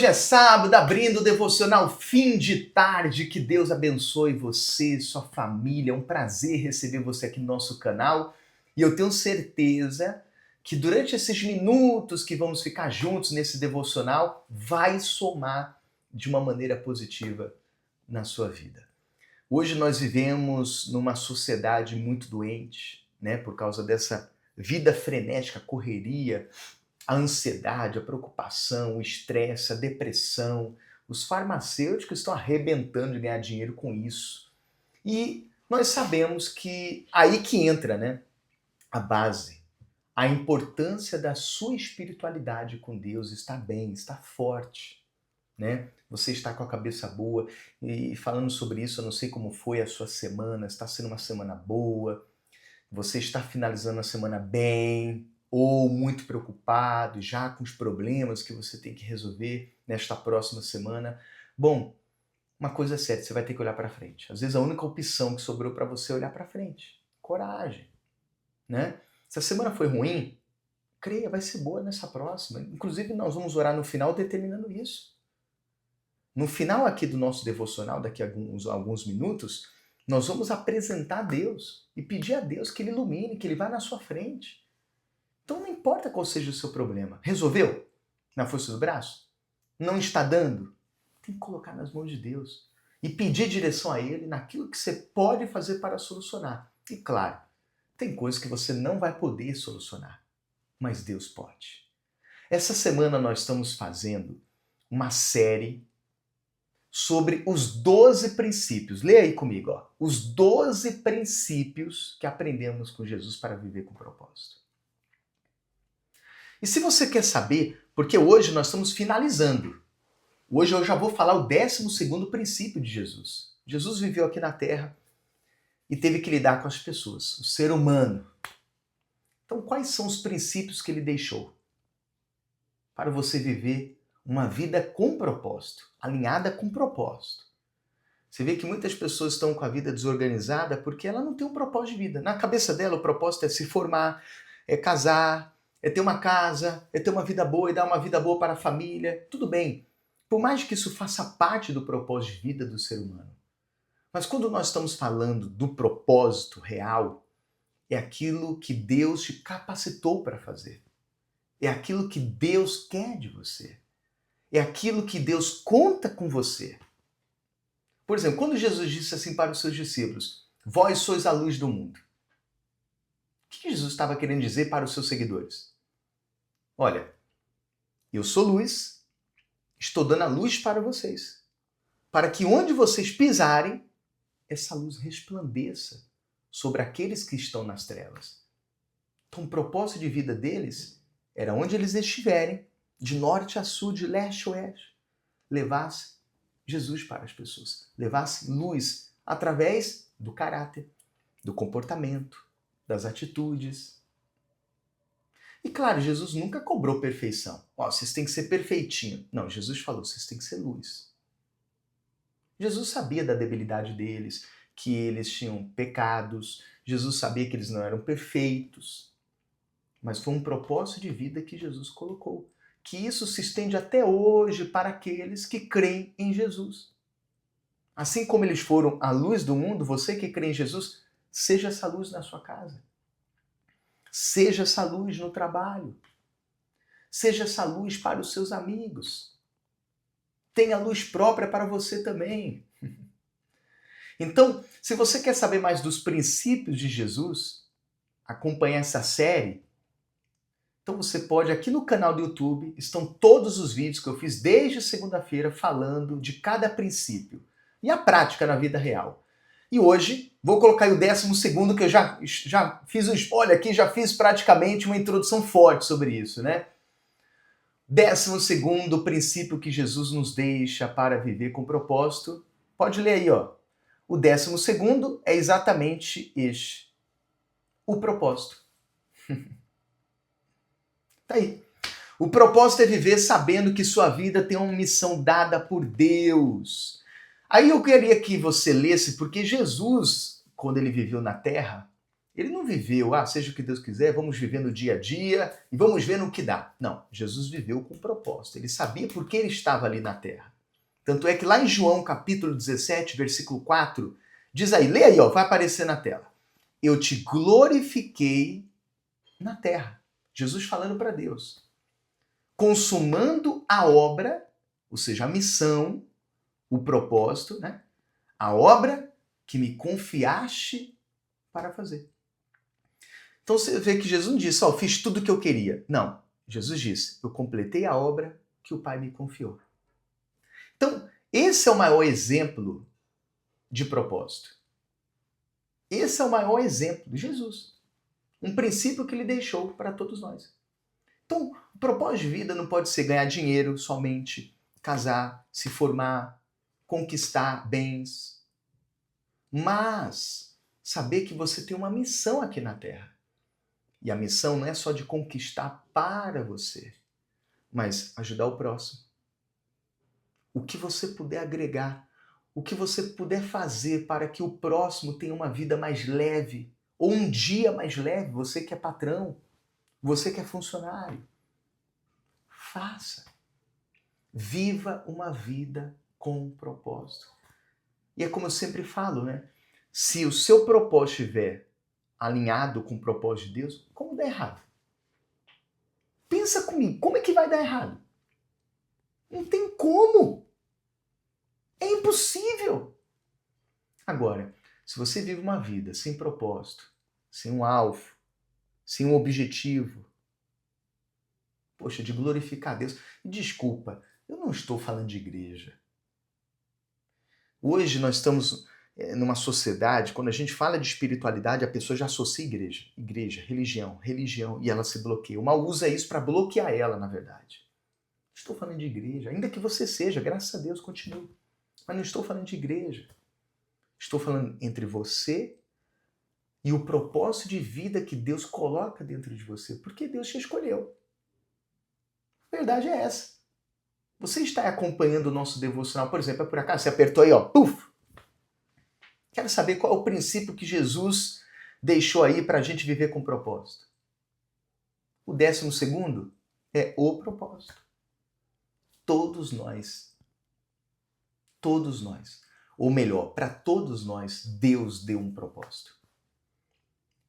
Hoje é sábado, abrindo o devocional fim de tarde. Que Deus abençoe você, sua família. É um prazer receber você aqui no nosso canal. E eu tenho certeza que durante esses minutos que vamos ficar juntos nesse devocional, vai somar de uma maneira positiva na sua vida. Hoje nós vivemos numa sociedade muito doente, né? Por causa dessa vida frenética, correria, a ansiedade, a preocupação, o estresse, a depressão. Os farmacêuticos estão arrebentando de ganhar dinheiro com isso. E nós sabemos que aí que entra, né, a base, a importância da sua espiritualidade com Deus, estar bem, estar forte, né? Você está com a cabeça boa. E falando sobre isso, eu não sei como foi a sua semana, está sendo uma semana boa, você está finalizando a semana bem, ou muito preocupado, já com os problemas que você tem que resolver nesta próxima semana. Bom, uma coisa é certa, você vai ter que olhar para frente. Às vezes a única opção que sobrou para você é olhar para frente. Coragem, né? Se a semana foi ruim, creia, vai ser boa nessa próxima. Inclusive, nós vamos orar no final determinando isso. No final aqui do nosso devocional, daqui a alguns minutos, nós vamos apresentar a Deus e pedir a Deus que Ele ilumine, que Ele vá na sua frente. Então não importa qual seja o seu problema. Resolveu? Na força do braço? Não está dando? Tem que colocar nas mãos de Deus e pedir direção a Ele naquilo que você pode fazer para solucionar. E claro, tem coisas que você não vai poder solucionar, mas Deus pode. Essa semana nós estamos fazendo uma série sobre os 12 princípios. Leia aí comigo, ó. Os 12 princípios que aprendemos com Jesus para viver com propósito. E se você quer saber, porque hoje nós estamos finalizando. Hoje eu já vou falar o 12º princípio de Jesus. Jesus viveu aqui na Terra e teve que lidar com as pessoas, o ser humano. Então, quais são os princípios que ele deixou para você viver uma vida com propósito, alinhada com propósito? Você vê que muitas pessoas estão com a vida desorganizada porque ela não tem um propósito de vida. Na cabeça dela, o propósito é se formar, é casar, é ter uma casa, é ter uma vida boa e dar uma vida boa para a família. Tudo bem, por mais que isso faça parte do propósito de vida do ser humano. Mas quando nós estamos falando do propósito real, é aquilo que Deus te capacitou para fazer. É aquilo que Deus quer de você. É aquilo que Deus conta com você. Por exemplo, quando Jesus disse assim para os seus discípulos, vós sois a luz do mundo. O que Jesus estava querendo dizer para os seus seguidores? Olha, eu sou luz, estou dando a luz para vocês, para que onde vocês pisarem, essa luz resplandeça sobre aqueles que estão nas trevas. Então o propósito de vida deles era onde eles estiverem, de norte a sul, de leste a oeste, levasse Jesus para as pessoas, levasse luz através do caráter, do comportamento, das atitudes. E claro, Jesus nunca cobrou perfeição. Ó, vocês têm que ser perfeitinho. Não, Jesus falou, vocês têm que ser luz. Jesus sabia da debilidade deles, que eles tinham pecados. Jesus sabia que eles não eram perfeitos. Mas foi um propósito de vida que Jesus colocou. Que isso se estende até hoje para aqueles que creem em Jesus. Assim como eles foram a luz do mundo, você que crê em Jesus, seja essa luz na sua casa. Seja essa luz no trabalho. Seja essa luz para os seus amigos. Tenha luz própria para você também. Então, se você quer saber mais dos princípios de Jesus, acompanhar essa série, então você pode, aqui no canal do YouTube, estão todos os vídeos que eu fiz desde segunda-feira falando de cada princípio e a prática na vida real. E hoje, vou colocar aí o 12º, que eu já fiz um spoiler aqui, já fiz praticamente uma introdução forte sobre isso, né? 12º princípio que Jesus nos deixa para viver com propósito. Pode ler aí, ó. O 12º é exatamente este. O propósito. Tá aí. O propósito é viver sabendo que sua vida tem uma missão dada por Deus. Aí eu queria que você lesse, porque Jesus, quando ele viveu na Terra, Ele não viveu, seja o que Deus quiser, vamos viver no dia a dia e vamos ver no que dá. Não, Jesus viveu com propósito. Ele sabia por que ele estava ali na terra. Tanto é que lá em João capítulo 17, versículo 4, diz aí, lê aí, vai aparecer na tela. Eu te glorifiquei na terra. Jesus falando para Deus. Consumando a obra, ou seja, a missão, o propósito, né? A obra que me confiaste para fazer. Então você vê que Jesus não disse, fiz tudo o que eu queria. Não, Jesus disse, eu completei a obra que o Pai me confiou. Então, esse é o maior exemplo de propósito. Esse é o maior exemplo de Jesus. Um princípio que ele deixou para todos nós. Então, o propósito de vida não pode ser ganhar dinheiro somente, casar, se formar, conquistar bens, mas saber que você tem uma missão aqui na Terra. E a missão não é só de conquistar para você, mas ajudar o próximo. O que você puder agregar, o que você puder fazer para que o próximo tenha uma vida mais leve, ou um dia mais leve, você que é patrão, você que é funcionário. Faça. Viva uma vida com propósito. E é como eu sempre falo, né? Se o seu propósito estiver alinhado com o propósito de Deus, como dá errado? Pensa comigo, como é que vai dar errado? Não tem como. É impossível. Agora, se você vive uma vida sem propósito, sem um alvo, sem um objetivo, de glorificar a Deus. Desculpa, eu não estou falando de igreja. Hoje nós estamos numa sociedade, quando a gente fala de espiritualidade, a pessoa já associa igreja, religião, e ela se bloqueia. O mal usa isso para bloquear ela, na verdade. Estou falando de igreja, ainda que você seja, graças a Deus, continue. Mas não estou falando de igreja. Estou falando entre você e o propósito de vida que Deus coloca dentro de você, porque Deus te escolheu. A verdade é essa. Você está acompanhando o nosso devocional, por exemplo, por acaso, você apertou aí, puf! Quero saber qual é o princípio que Jesus deixou aí para a gente viver com propósito. O 12º é o propósito. Todos nós, ou melhor, para todos nós, Deus deu um propósito.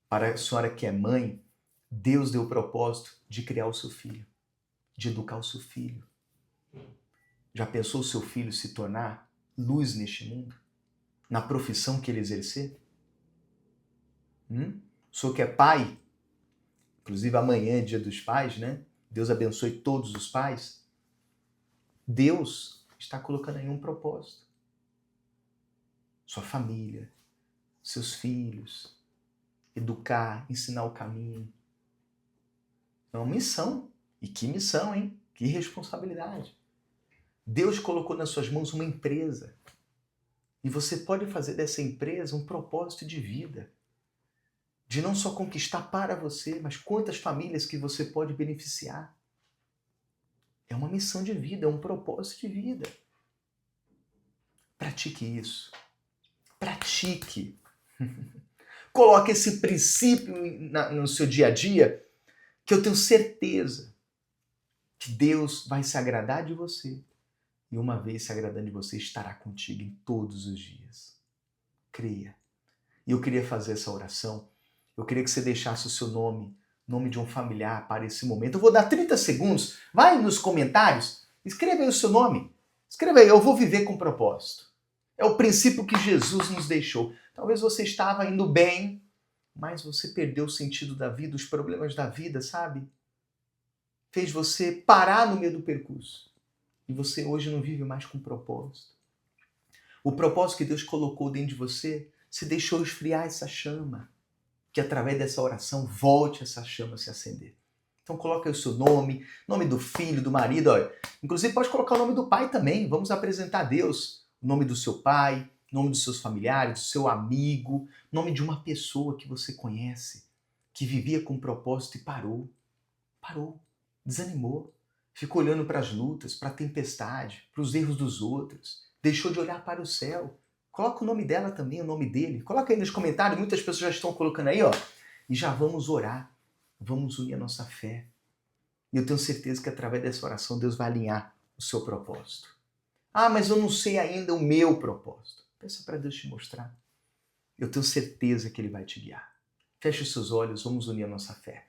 Para a senhora que é mãe, Deus deu o propósito de criar o seu filho, de educar o seu filho. Já pensou o seu filho se tornar luz neste mundo? Na profissão que ele exercer? O senhor que é pai, inclusive amanhã é dia dos pais, né? Deus abençoe todos os pais. Deus está colocando aí um propósito. Sua família, seus filhos, educar, ensinar o caminho. É uma missão. E que missão, hein? Que responsabilidade. Deus colocou nas suas mãos uma empresa. E você pode fazer dessa empresa um propósito de vida. De não só conquistar para você, mas quantas famílias que você pode beneficiar. É uma missão de vida, é um propósito de vida. Pratique isso. Pratique. Coloque esse princípio no seu dia a dia, que eu tenho certeza que Deus vai se agradar de você. E uma vez se agradando de você, estará contigo em todos os dias. Creia. E eu queria fazer essa oração. Eu queria que você deixasse o seu nome de um familiar para esse momento. Eu vou dar 30 segundos. Vai nos comentários, escreva aí o seu nome. Escreva aí, eu vou viver com propósito. É o princípio que Jesus nos deixou. Talvez você estava indo bem, mas você perdeu o sentido da vida, os problemas da vida, sabe? Fez você parar no meio do percurso. E você hoje não vive mais com propósito. O propósito que Deus colocou dentro de você, se deixou esfriar essa chama. Que através dessa oração volte essa chama a se acender. Então coloca aí o seu nome do filho, do marido. Olha. Inclusive pode colocar o nome do pai também. Vamos apresentar a Deus o nome do seu pai, nome dos seus familiares, do seu amigo, nome de uma pessoa que você conhece, que vivia com propósito e parou, desanimou, ficou olhando para as lutas, para a tempestade, para os erros dos outros, deixou de olhar para o céu. Coloca o nome dela também, o nome dele. Coloca aí nos comentários, muitas pessoas já estão colocando aí, e já vamos orar, vamos unir a nossa fé. E eu tenho certeza que através dessa oração Deus vai alinhar o seu propósito. Ah, mas eu não sei ainda o meu propósito. Peça para Deus te mostrar. Eu tenho certeza que Ele vai te guiar. Feche os seus olhos, vamos unir a nossa fé.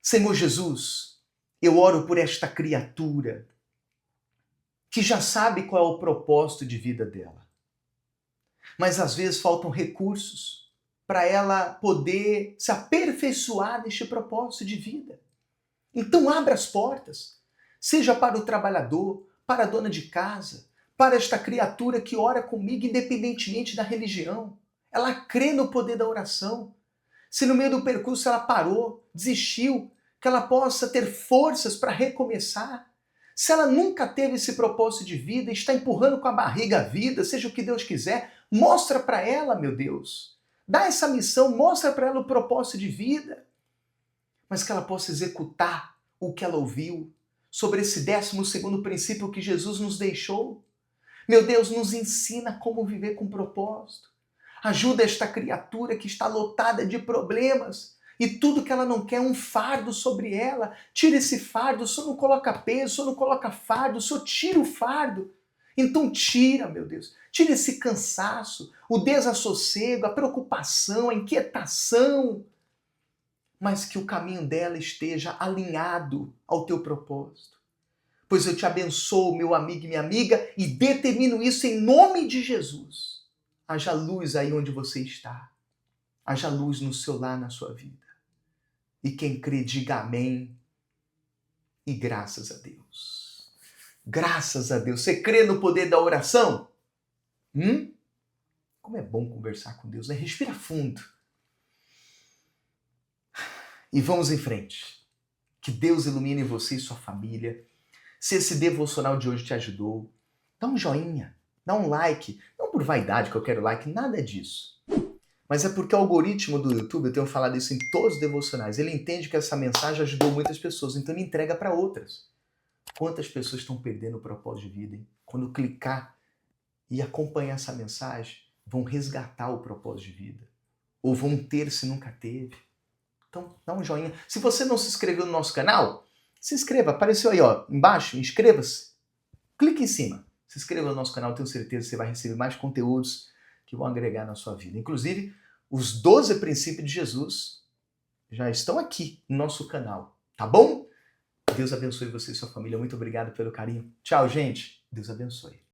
Senhor Jesus, eu oro por esta criatura que já sabe qual é o propósito de vida dela. Mas às vezes faltam recursos para ela poder se aperfeiçoar neste propósito de vida. Então abra as portas, seja para o trabalhador, para a dona de casa, para esta criatura que ora comigo independentemente da religião. Ela crê no poder da oração. Se no meio do percurso ela parou, desistiu, que ela possa ter forças para recomeçar. Se ela nunca teve esse propósito de vida, está empurrando com a barriga a vida, seja o que Deus quiser, mostra para ela, meu Deus. Dá essa missão, mostra para ela o propósito de vida. Mas que ela possa executar o que ela ouviu sobre esse 12º princípio que Jesus nos deixou. Meu Deus, nos ensina como viver com propósito. Ajuda esta criatura que está lotada de problemas e tudo que ela não quer é um fardo sobre ela. Tira esse fardo, o Senhor não coloca peso, o Senhor não coloca fardo, o Senhor tira o fardo. Então tira, meu Deus, tira esse cansaço, o desassossego, a preocupação, a inquietação, mas que o caminho dela esteja alinhado ao teu propósito. Pois eu te abençoo, meu amigo e minha amiga, e determino isso em nome de Jesus. Haja luz aí onde você está. Haja luz no seu lar, na sua vida. E quem crê, diga amém. E graças a Deus. Graças a Deus. Você crê no poder da oração? Como é bom conversar com Deus, né? Respira fundo. E vamos em frente. Que Deus ilumine você e sua família. Se esse devocional de hoje te ajudou, dá um joinha, dá um like. Não por vaidade que eu quero like, nada disso. Mas é porque o algoritmo do YouTube, eu tenho falado isso em todos os devocionais, ele entende que essa mensagem ajudou muitas pessoas, então ele entrega para outras. Quantas pessoas estão perdendo o propósito de vida, hein? Quando clicar e acompanhar essa mensagem, vão resgatar o propósito de vida. Ou vão ter se nunca teve. Então, dá um joinha. Se você não se inscreveu no nosso canal, se inscreva. Apareceu aí, ó, embaixo, inscreva-se. Clique em cima. Se inscreva no nosso canal, tenho certeza que você vai receber mais conteúdos que vão agregar na sua vida. Inclusive, os 12 princípios de Jesus já estão aqui no nosso canal, tá bom? Deus abençoe você e sua família. Muito obrigado pelo carinho. Tchau, gente. Deus abençoe.